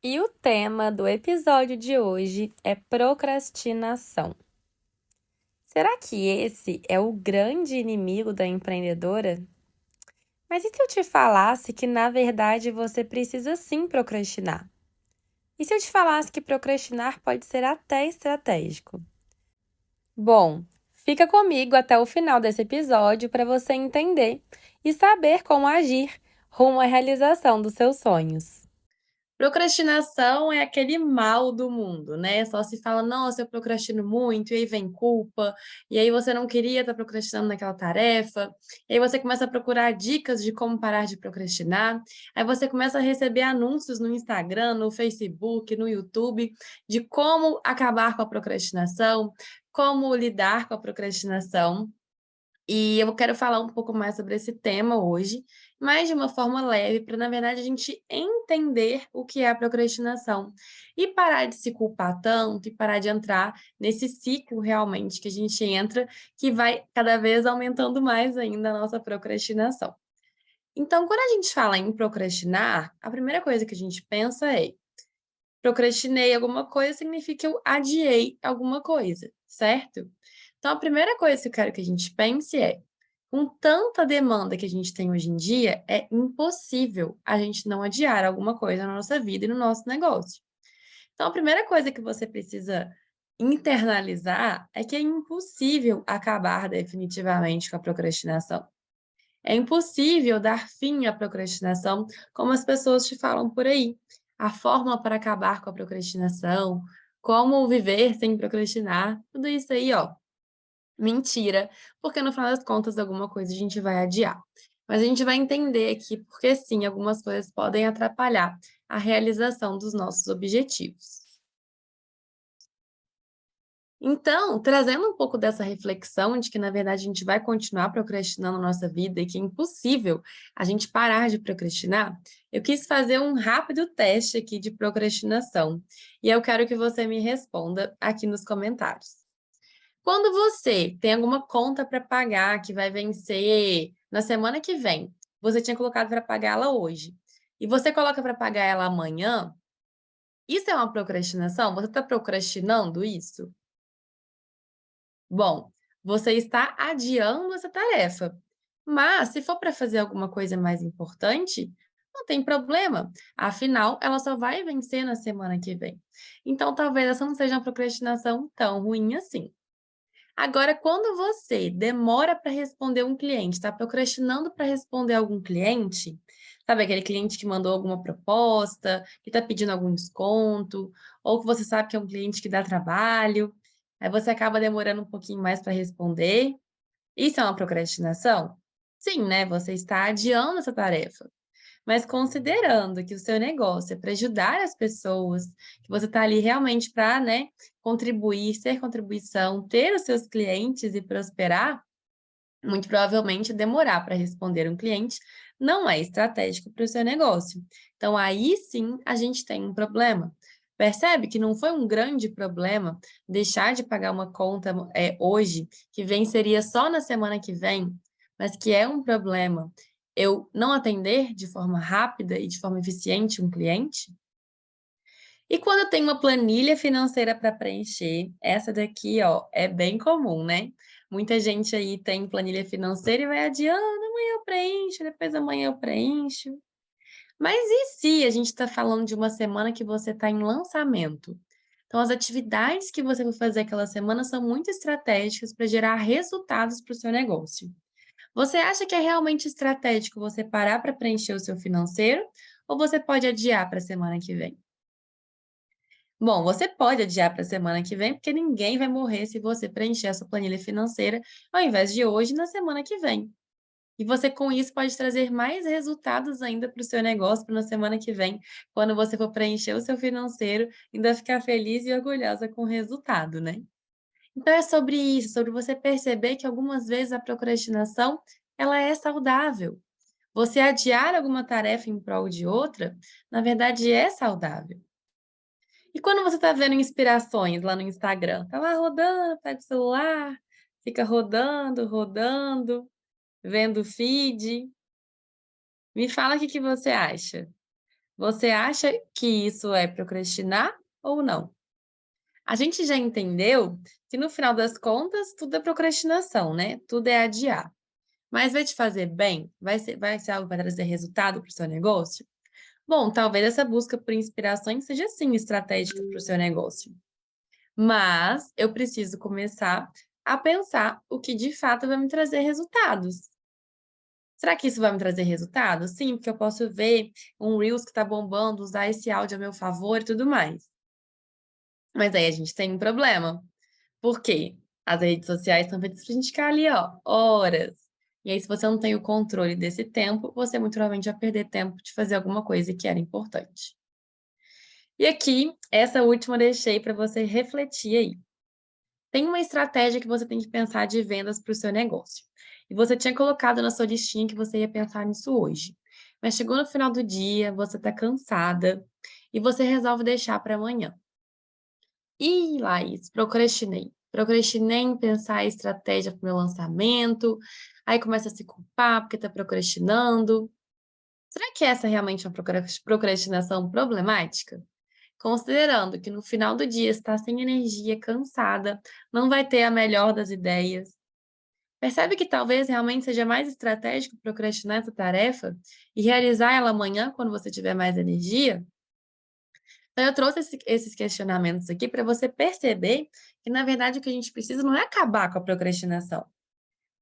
E o tema do episódio de hoje é procrastinação. Será que esse é o grande inimigo da empreendedora? Mas e se eu te falasse que, na verdade, você precisa sim procrastinar? E se eu te falasse que procrastinar pode ser até estratégico? Bom, fica comigo até o final desse episódio para você entender e saber como agir rumo à realização dos seus sonhos. Procrastinação é aquele mal do mundo, né? Só se fala, nossa, eu procrastino muito, e aí vem culpa, e aí você não queria estar procrastinando naquela tarefa, e aí você começa a procurar dicas de como parar de procrastinar, aí você começa a receber anúncios no Instagram, no Facebook, no YouTube, de como acabar com a procrastinação, como lidar com a procrastinação. E eu quero falar um pouco mais sobre esse tema hoje, mas de uma forma leve, para, na verdade, a gente entender o que é a procrastinação e parar de se culpar tanto e parar de entrar nesse ciclo realmente que a gente entra, que vai cada vez aumentando mais ainda a nossa procrastinação. Então, quando a gente fala em procrastinar, a primeira coisa que a gente pensa é: procrastinei alguma coisa significa que eu adiei alguma coisa, certo? Então, a primeira coisa que eu quero que a gente pense é: com tanta demanda que a gente tem hoje em dia, é impossível a gente não adiar alguma coisa na nossa vida e no nosso negócio. Então, a primeira coisa que você precisa internalizar é que é impossível acabar definitivamente com a procrastinação. É impossível dar fim à procrastinação, como as pessoas te falam por aí. A fórmula para acabar com a procrastinação, como viver sem procrastinar, tudo isso aí, ó, mentira, porque no final das contas alguma coisa a gente vai adiar. Mas a gente vai entender aqui porque sim, algumas coisas podem atrapalhar a realização dos nossos objetivos. Então, trazendo um pouco dessa reflexão de que, na verdade, a gente vai continuar procrastinando na nossa vida e que é impossível a gente parar de procrastinar, eu quis fazer um rápido teste aqui de procrastinação. E eu quero que você me responda aqui nos comentários. Quando você tem alguma conta para pagar que vai vencer na semana que vem, você tinha colocado para pagá-la hoje, e você coloca para pagar ela amanhã, isso é uma procrastinação? Você está procrastinando isso? Bom, você está adiando essa tarefa. Mas, se for para fazer alguma coisa mais importante, não tem problema. Afinal, ela só vai vencer na semana que vem. Então, talvez essa não seja uma procrastinação tão ruim assim. Agora, quando você demora para responder um cliente, está procrastinando para responder algum cliente, sabe aquele cliente que mandou alguma proposta, que está pedindo algum desconto, ou que você sabe que é um cliente que dá trabalho, aí você acaba demorando um pouquinho mais para responder. Isso é uma procrastinação? Sim, né? Você está adiando essa tarefa. Mas considerando que o seu negócio é para ajudar as pessoas, que você está ali realmente para, né, contribuir, ser contribuição, ter os seus clientes e prosperar, muito provavelmente demorar para responder um cliente não é estratégico para o seu negócio. Então, aí sim a gente tem um problema. Percebe que não foi um grande problema deixar de pagar uma conta hoje, que venceria só na semana que vem, mas que é um problema eu não atender de forma rápida e de forma eficiente um cliente? E quando eu tenho uma planilha financeira para preencher, essa daqui, ó, é bem comum, né? Muita gente aí tem planilha financeira e vai adiando, amanhã eu preencho, depois amanhã eu preencho. Mas e se a gente está falando de uma semana que você está em lançamento? Então, as atividades que você vai fazer aquela semana são muito estratégicas para gerar resultados para o seu negócio. Você acha que é realmente estratégico você parar para preencher o seu financeiro ou você pode adiar para a semana que vem? Bom, você pode adiar para a semana que vem, porque ninguém vai morrer se você preencher a sua planilha financeira ao invés de hoje, na semana que vem. E você, com isso, pode trazer mais resultados ainda para o seu negócio para na semana que vem, quando você for preencher o seu financeiro, ainda ficar feliz e orgulhosa com o resultado, né? Então é sobre isso, sobre você perceber que algumas vezes a procrastinação, ela é saudável. Você adiar alguma tarefa em prol de outra, na verdade é saudável. E quando você está vendo inspirações lá no Instagram, tá lá rodando, pega o celular, fica rodando, rodando, vendo o feed. Me fala o que que você acha. Você acha que isso é procrastinar ou não? A gente já entendeu que no final das contas tudo é procrastinação, né? Tudo é adiar. Mas vai te fazer bem? Vai ser algo que vai trazer resultado para o seu negócio? Bom, talvez essa busca por inspirações seja sim estratégica para o seu negócio. Mas eu preciso começar a pensar o que de fato vai me trazer resultados. Será que isso vai me trazer resultados? Sim, porque eu posso ver um Reels que está bombando, usar esse áudio a meu favor e tudo mais. Mas aí a gente tem um problema. Por quê? As redes sociais estão feitas pra gente ficar ali, ó, horas. E aí, se você não tem o controle desse tempo, você muito provavelmente vai perder tempo de fazer alguma coisa que era importante. E aqui, essa última eu deixei para você refletir aí. Tem uma estratégia que você tem que pensar de vendas para o seu negócio. E você tinha colocado na sua listinha que você ia pensar nisso hoje. Mas chegou no final do dia, você está cansada e você resolve deixar para amanhã. Ih, Laís, procrastinei. Procrastinei em pensar a estratégia para o meu lançamento, aí começa a se culpar porque está procrastinando. Será que essa é realmente uma procrastinação problemática? Considerando que no final do dia está sem energia, cansada, não vai ter a melhor das ideias. Percebe que talvez realmente seja mais estratégico procrastinar essa tarefa e realizar ela amanhã, quando você tiver mais energia? Então, eu trouxe esses questionamentos aqui para você perceber que, na verdade, o que a gente precisa não é acabar com a procrastinação.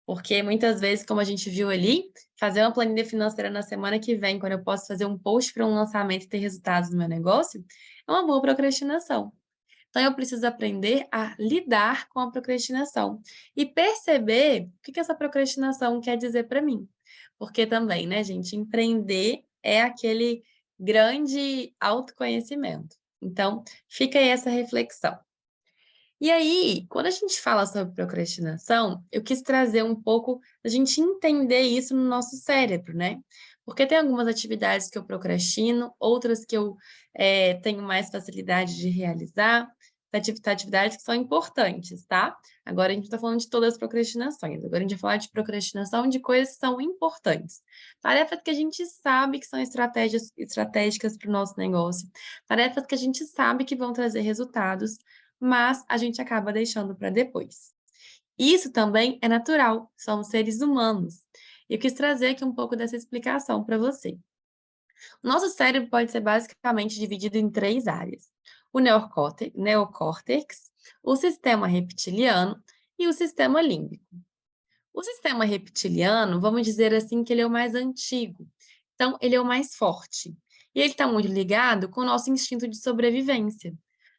Porque muitas vezes, como a gente viu ali, fazer uma planilha financeira na semana que vem, quando eu posso fazer um post para um lançamento e ter resultados no meu negócio, é uma boa procrastinação. Então, eu preciso aprender a lidar com a procrastinação e perceber o que essa procrastinação quer dizer para mim. Porque também, né, gente, empreender é aquele grande autoconhecimento. Então, fica aí essa reflexão. E aí, quando a gente fala sobre procrastinação, eu quis trazer um pouco da gente entender isso no nosso cérebro, né? Porque tem algumas atividades que eu procrastino, outras que eu tenho mais facilidade de realizar, atividades que são importantes, tá? Agora a gente está falando de todas as procrastinações. Agora a gente vai falar de procrastinação de coisas que são importantes. Tarefas que a gente sabe que são estratégicas para o nosso negócio. Tarefas que a gente sabe que vão trazer resultados, mas a gente acaba deixando para depois. Isso também é natural, somos seres humanos. E eu quis trazer aqui um pouco dessa explicação para você. O nosso cérebro pode ser basicamente dividido em três áreas: o neocórtex, o sistema reptiliano e o sistema límbico. O sistema reptiliano, vamos dizer assim, que ele é o mais antigo, então ele é o mais forte. E ele está muito ligado com o nosso instinto de sobrevivência.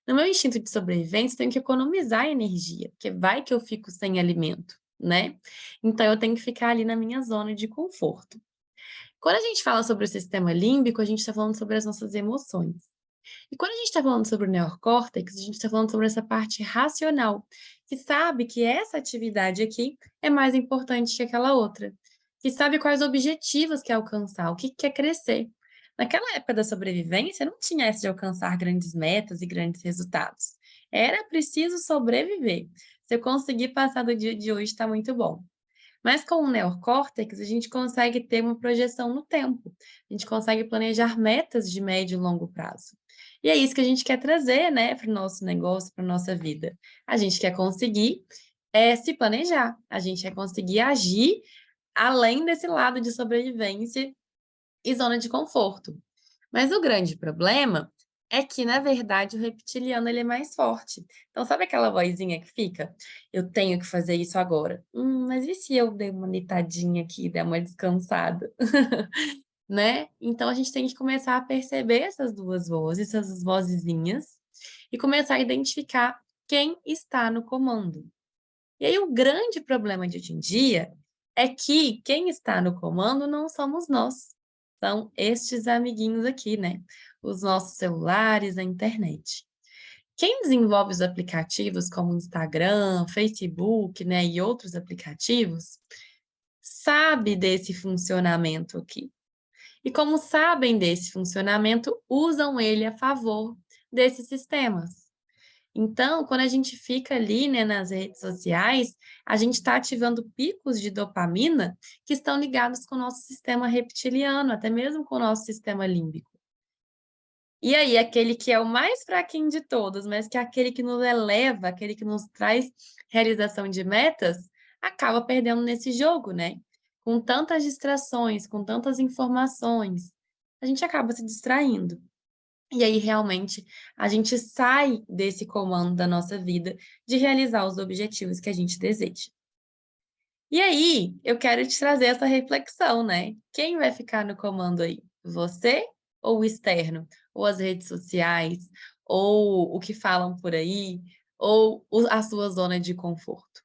No meu instinto de sobrevivência, eu tenho que economizar energia, porque vai que eu fico sem alimento, né? Então eu tenho que ficar ali na minha zona de conforto. Quando a gente fala sobre o sistema límbico, a gente está falando sobre as nossas emoções. E quando a gente está falando sobre o neocórtex, a gente está falando sobre essa parte racional, que sabe que essa atividade aqui é mais importante que aquela outra, que sabe quais objetivos quer alcançar, o que quer crescer. Naquela época da sobrevivência, não tinha essa de alcançar grandes metas e grandes resultados. Era preciso sobreviver. Se eu conseguir passar do dia de hoje, está muito bom. Mas com o neocórtex, a gente consegue ter uma projeção no tempo. A gente consegue planejar metas de médio e longo prazo. E é isso que a gente quer trazer, né, para o nosso negócio, para a nossa vida. A gente quer conseguir se planejar, a gente quer conseguir agir além desse lado de sobrevivência e zona de conforto. Mas o grande problema é que, na verdade, o reptiliano ele é mais forte. Então, sabe aquela vozinha que fica? Eu tenho que fazer isso agora. Mas e se eu der uma deitadinha aqui, der uma descansada? Né? Então, a gente tem que começar a perceber essas duas vozes, essas vozezinhas, e começar a identificar quem está no comando. E aí, o grande problema de hoje em dia é que quem está no comando não somos nós. São estes amiguinhos aqui, né? Os nossos celulares, a internet. Quem desenvolve os aplicativos como Instagram, Facebook, né, e outros aplicativos, sabe desse funcionamento aqui. E como sabem desse funcionamento, usam ele a favor desses sistemas. Então, quando a gente fica ali, né, nas redes sociais, a gente está ativando picos de dopamina que estão ligados com o nosso sistema reptiliano, até mesmo com o nosso sistema límbico. E aí, aquele que é o mais fraquinho de todos, mas que é aquele que nos eleva, aquele que nos traz realização de metas, acaba perdendo nesse jogo, né? Com tantas distrações, com tantas informações, a gente acaba se distraindo. E aí, realmente, a gente sai desse comando da nossa vida de realizar os objetivos que a gente deseja. E aí, eu quero te trazer essa reflexão, né? Quem vai ficar no comando aí? Você ou o externo? Ou as redes sociais? Ou o que falam por aí? Ou a sua zona de conforto?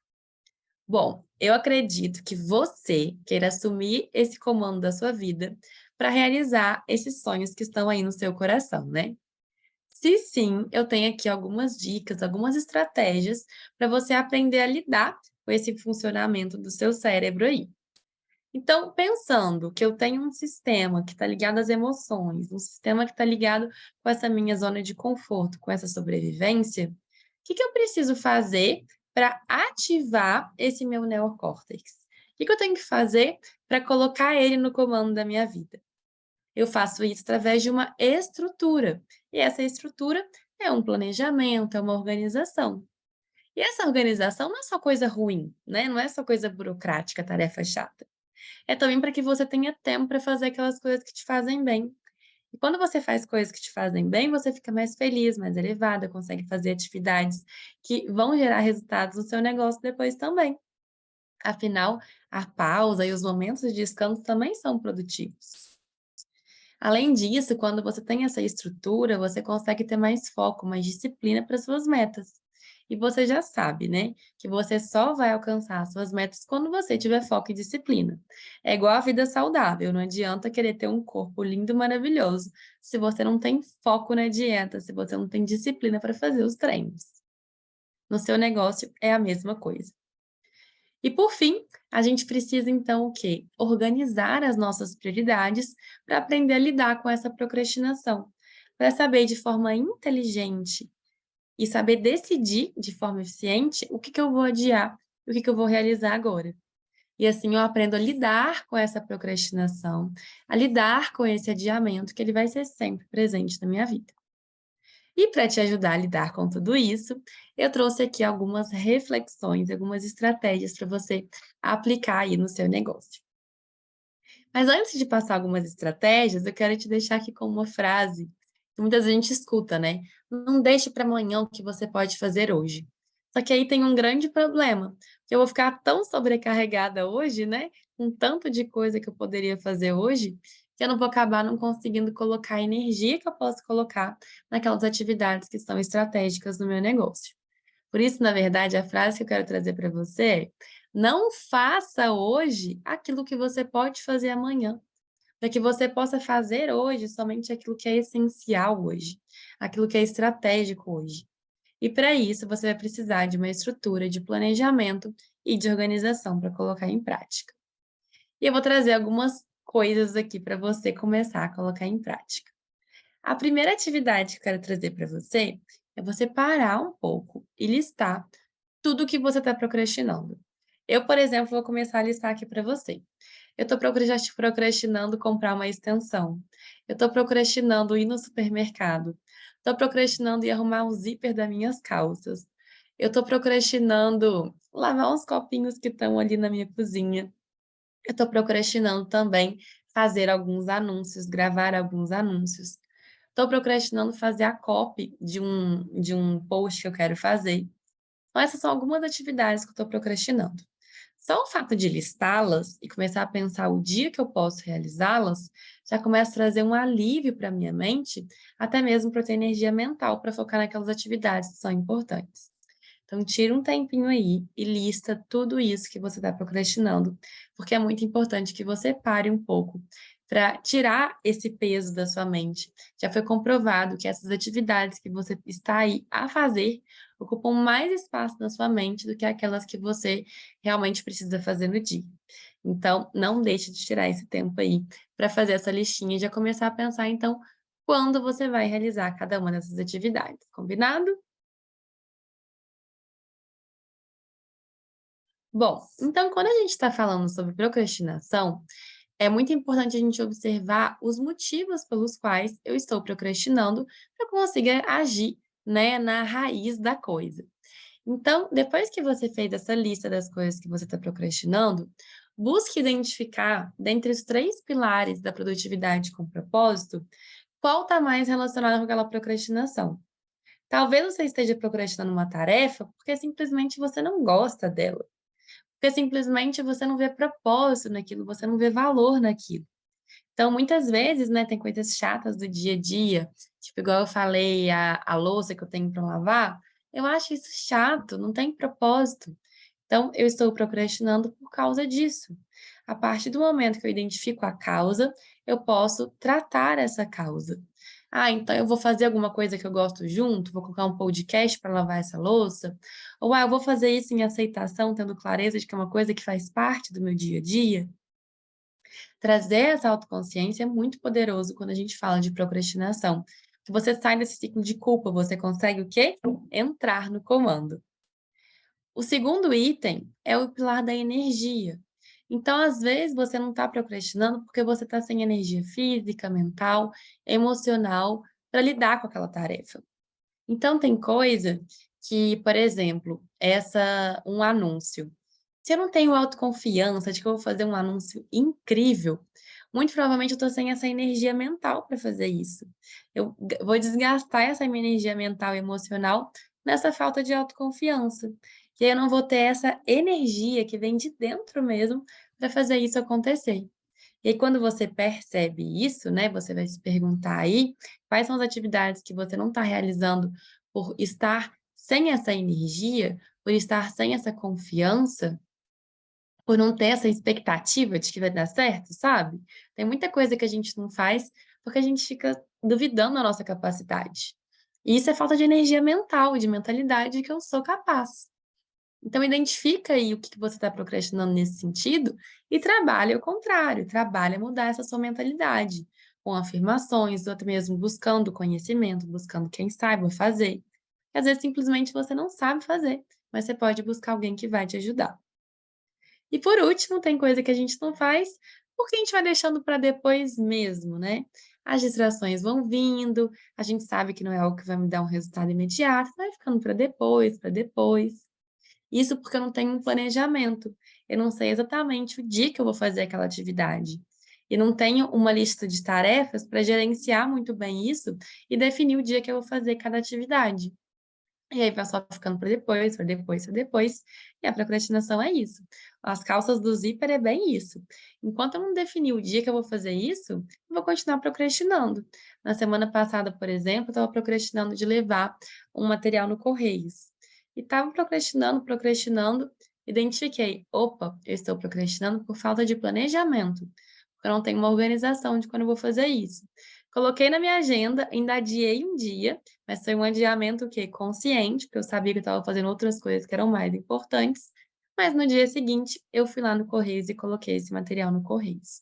Bom, eu acredito que você queira assumir esse comando da sua vida para realizar esses sonhos que estão aí no seu coração, né? Se sim, eu tenho aqui algumas dicas, algumas estratégias para você aprender a lidar com esse funcionamento do seu cérebro aí. Então, pensando que eu tenho um sistema que está ligado às emoções, um sistema que está ligado com essa minha zona de conforto, com essa sobrevivência, o que que eu preciso fazer para ativar esse meu neocórtex? O que que eu tenho que fazer para colocar ele no comando da minha vida? Eu faço isso através de uma estrutura. E essa estrutura é um planejamento, é uma organização. E essa organização não é só coisa ruim, né? Não é só coisa burocrática, tarefa chata. É também para que você tenha tempo para fazer aquelas coisas que te fazem bem. E quando você faz coisas que te fazem bem, você fica mais feliz, mais elevada, consegue fazer atividades que vão gerar resultados no seu negócio depois também. Afinal, a pausa e os momentos de descanso também são produtivos. Além disso, quando você tem essa estrutura, você consegue ter mais foco, mais disciplina para suas metas. E você já sabe, né, que você só vai alcançar as suas metas quando você tiver foco e disciplina. É igual a vida saudável, não adianta querer ter um corpo lindo e maravilhoso se você não tem foco na dieta, se você não tem disciplina para fazer os treinos. No seu negócio é a mesma coisa. E por fim, a gente precisa então o quê? Organizar as nossas prioridades para aprender a lidar com essa procrastinação, para saber de forma inteligente e saber decidir de forma eficiente o que que eu vou adiar e o que que eu vou realizar agora. E assim eu aprendo a lidar com essa procrastinação, a lidar com esse adiamento que ele vai ser sempre presente na minha vida. E para te ajudar a lidar com tudo isso, eu trouxe aqui algumas reflexões, algumas estratégias para você aplicar aí no seu negócio. Mas antes de passar algumas estratégias, eu quero te deixar aqui com uma frase que muitas vezes a gente escuta, né? Não deixe para amanhã o que você pode fazer hoje. Só que aí tem um grande problema, que eu vou ficar tão sobrecarregada hoje, né? Com tanto de coisa que eu poderia fazer hoje, que eu não vou acabar não conseguindo colocar a energia que eu posso colocar naquelas atividades que são estratégicas no meu negócio. Por isso, na verdade, a frase que eu quero trazer para você é: não faça hoje aquilo que você pode fazer amanhã, para que você possa fazer hoje somente aquilo que é essencial hoje, aquilo que é estratégico hoje. E para isso, você vai precisar de uma estrutura de planejamento e de organização para colocar em prática. E eu vou trazer algumas coisas aqui para você começar a colocar em prática. A primeira atividade que eu quero trazer para você é você parar um pouco e listar tudo que você está procrastinando. Eu, por exemplo, vou começar a listar aqui para você. Eu estou procrastinando comprar uma extensão. Eu estou procrastinando ir no supermercado. Estou procrastinando ir arrumar o zíper das minhas calças. Eu estou procrastinando lavar uns copinhos que estão ali na minha cozinha. Eu estou procrastinando também fazer alguns anúncios, gravar alguns anúncios. Estou procrastinando fazer a copy de um post que eu quero fazer. Então, essas são algumas atividades que eu estou procrastinando. Só o fato de listá-las e começar a pensar o dia que eu posso realizá-las, já começa a trazer um alívio para a minha mente, até mesmo para eu ter energia mental para focar naquelas atividades que são importantes. Então, tira um tempinho aí e lista tudo isso que você está procrastinando, porque é muito importante que você pare um pouco para tirar esse peso da sua mente. Já foi comprovado que essas atividades que você está aí a fazer ocupam mais espaço na sua mente do que aquelas que você realmente precisa fazer no dia. Então, não deixe de tirar esse tempo aí para fazer essa listinha e já começar a pensar, então, quando você vai realizar cada uma dessas atividades, combinado? Bom, então quando a gente está falando sobre procrastinação, É muito importante a gente observar os motivos pelos quais eu estou procrastinando para conseguir agir, né, na raiz da coisa. Então, depois que você fez essa lista das coisas que você está procrastinando, busque identificar, dentre os 3 pilares da produtividade com propósito, qual está mais relacionado com aquela procrastinação. Talvez você esteja procrastinando uma tarefa porque simplesmente você não gosta dela, porque simplesmente você não vê propósito naquilo, você não vê valor naquilo. Então, muitas vezes, né, tem coisas chatas do dia a dia, tipo, igual eu falei, a louça que eu tenho para lavar, eu acho isso chato, não tem propósito. Então, eu estou procrastinando por causa disso. A partir do momento que eu identifico a causa, eu posso tratar essa causa. Ah, então eu vou fazer alguma coisa que eu gosto junto, vou colocar um podcast para lavar essa louça, ou eu vou fazer isso em aceitação, tendo clareza de que é uma coisa que faz parte do meu dia a dia. Trazer essa autoconsciência é muito poderoso quando a gente fala de procrastinação. Que você sai desse ciclo de culpa, você consegue o quê? Entrar no comando. O segundo item é o pilar da energia. Então, às vezes, você não está procrastinando porque você está sem energia física, mental, emocional para lidar com aquela tarefa. Então, tem coisa que, por exemplo, um anúncio. Se eu não tenho autoconfiança de que eu vou fazer um anúncio incrível, muito provavelmente eu estou sem essa energia mental para fazer isso. Eu vou desgastar essa minha energia mental e emocional nessa falta de autoconfiança. E aí eu não vou ter essa energia que vem de dentro mesmo para fazer isso acontecer. E aí quando você percebe isso, né, você vai se perguntar aí, quais são as atividades que você não está realizando por estar sem essa energia, por estar sem essa confiança, por não ter essa expectativa de que vai dar certo, sabe? Tem muita coisa que a gente não faz porque a gente fica duvidando da nossa capacidade. E isso é falta de energia mental, de mentalidade de que eu sou capaz. Então identifica aí o que você está procrastinando nesse sentido e trabalha o contrário, trabalha mudar essa sua mentalidade, com afirmações, ou até mesmo buscando conhecimento, buscando quem saiba fazer. E às vezes simplesmente você não sabe fazer, mas você pode buscar alguém que vai te ajudar. E por último, tem coisa que a gente não faz, porque a gente vai deixando para depois mesmo, né? As distrações vão vindo, a gente sabe que não é algo que vai me dar um resultado imediato, vai ficando para depois, para depois. Isso porque eu não tenho um planejamento. Eu não sei exatamente o dia que eu vou fazer aquela atividade. E não tenho uma lista de tarefas para gerenciar muito bem isso e definir o dia que eu vou fazer cada atividade. E aí vai só ficando para depois, para depois, para depois. E a procrastinação é isso. As calças do zíper é bem isso. Enquanto eu não definir o dia que eu vou fazer isso, eu vou continuar procrastinando. Na semana passada, por exemplo, eu estava procrastinando de levar um material no Correios. E estava procrastinando, procrastinando, identifiquei, opa, eu estou procrastinando por falta de planejamento. Porque eu não tenho uma organização de quando eu vou fazer isso. Coloquei na minha agenda, ainda adiei um dia, mas foi um adiamento o quê? Consciente, porque eu sabia que eu estava fazendo outras coisas que eram mais importantes, mas no dia seguinte eu fui lá no Correios e coloquei esse material no Correios.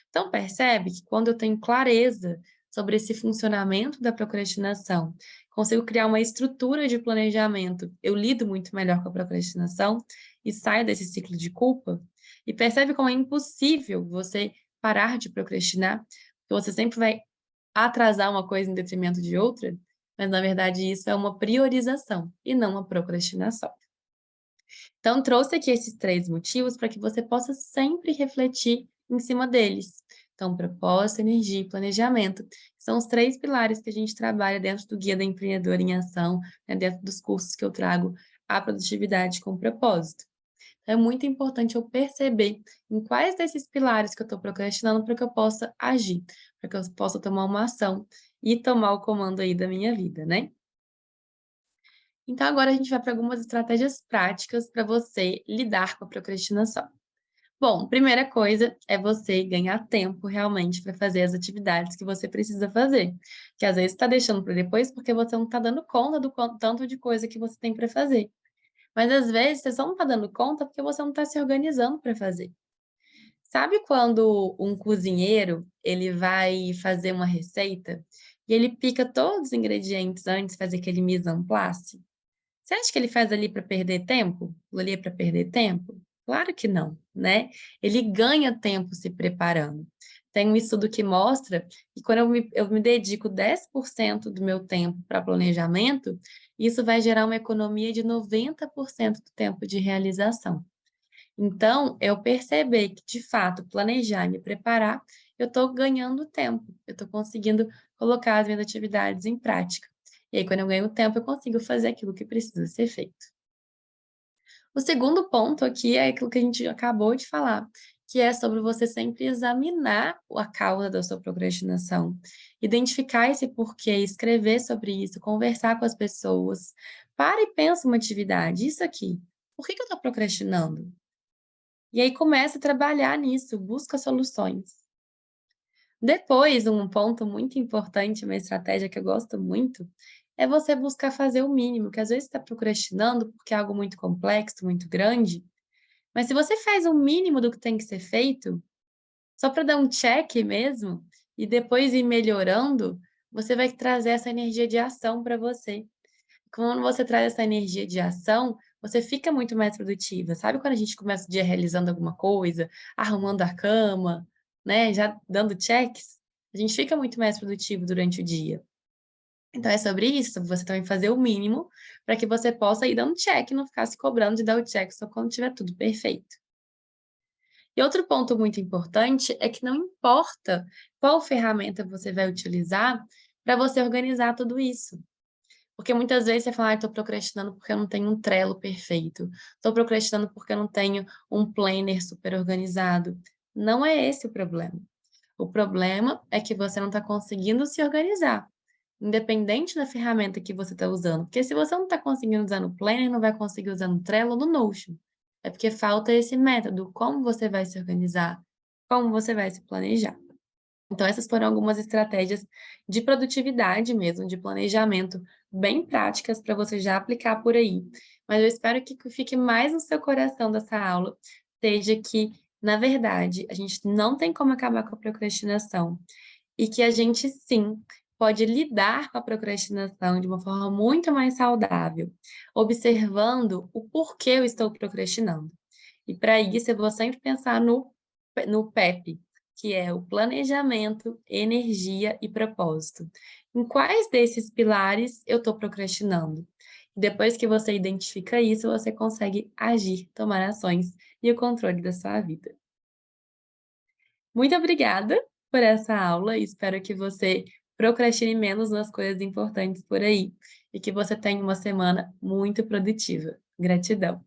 Então percebe que quando eu tenho clareza sobre esse funcionamento da procrastinação, consigo criar uma estrutura de planejamento, eu lido muito melhor com a procrastinação e saio desse ciclo de culpa, e percebe como é impossível você parar de procrastinar, porque você sempre vai atrasar uma coisa em detrimento de outra, mas na verdade isso é uma priorização e não uma procrastinação. Então trouxe aqui esses 3 motivos para que você possa sempre refletir em cima deles. Então propósito, energia e planejamento, são os 3 pilares que a gente trabalha dentro do Guia da Empreendedora em Ação, né, dentro dos cursos que eu trago a produtividade com propósito. Então, é muito importante eu perceber em quais desses pilares que eu estou procrastinando para que eu possa agir, para que eu possa tomar uma ação e tomar o comando aí da minha vida, né? Então, agora a gente vai para algumas estratégias práticas para você lidar com a procrastinação. Bom, primeira coisa é você ganhar tempo realmente para fazer as atividades que você precisa fazer. Que às vezes está deixando para depois porque você não está dando conta do tanto de coisa que você tem para fazer. Mas às vezes você só não está dando conta porque você não está se organizando para fazer. Sabe quando um cozinheiro, ele vai fazer uma receita e ele pica todos os ingredientes antes, faz aquele mise en place? Você acha que ele faz ali para perder tempo? Aquilo ali é para perder tempo? Claro que não, né? Ele ganha tempo se preparando. Tem um estudo que mostra que quando eu me dedico 10% do meu tempo para planejamento, isso vai gerar uma economia de 90% do tempo de realização. Então, eu perceber que, de fato, planejar e me preparar, eu estou ganhando tempo, eu estou conseguindo colocar as minhas atividades em prática. E aí, quando eu ganho tempo, eu consigo fazer aquilo que precisa ser feito. O segundo ponto aqui é aquilo que a gente acabou de falar, que é sobre você sempre examinar a causa da sua procrastinação, identificar esse porquê, escrever sobre isso, conversar com as pessoas. Para e pensa uma atividade, isso aqui, por que que eu estou procrastinando? E aí começa a trabalhar nisso, busca soluções. Depois, um ponto muito importante, uma estratégia que eu gosto muito, é você buscar fazer o mínimo, que às vezes está procrastinando porque é algo muito complexo, muito grande, mas se você faz o mínimo do que tem que ser feito, só para dar um check mesmo, e depois ir melhorando, você vai trazer essa energia de ação para você. Quando você traz essa energia de ação, você fica muito mais produtiva. Sabe quando a gente começa o dia realizando alguma coisa, arrumando a cama, né, já dando checks? A gente fica muito mais produtivo durante o dia. Então é sobre isso, sobre você também fazer o mínimo para que você possa ir dando check, não ficar se cobrando de dar o check só quando tiver tudo perfeito. E outro ponto muito importante é que não importa qual ferramenta você vai utilizar para você organizar tudo isso. Porque muitas vezes você fala: "Ai, tô procrastinando porque eu não tenho um Trello perfeito. Tô procrastinando porque eu não tenho um planner super organizado". Não é esse o problema. O problema é que você não está conseguindo se organizar, independente da ferramenta que você está usando. Porque se você não está conseguindo usar no planner, não vai conseguir usar no Trello ou no Notion. É porque falta esse método, como você vai se organizar, como você vai se planejar. Então essas foram algumas estratégias de produtividade mesmo, de planejamento, bem práticas para você já aplicar por aí. Mas eu espero que o que fique mais no seu coração dessa aula seja que, na verdade, a gente não tem como acabar com a procrastinação e que a gente sim pode lidar com a procrastinação de uma forma muito mais saudável, observando o porquê eu estou procrastinando. E para isso eu vou sempre pensar no PEP, que é o planejamento, energia e propósito. Em quais desses pilares eu estou procrastinando? Depois que você identifica isso, você consegue agir, tomar ações e o controle da sua vida. Muito obrigada por essa aula e espero que você procrastine menos nas coisas importantes por aí e que você tenha uma semana muito produtiva. Gratidão.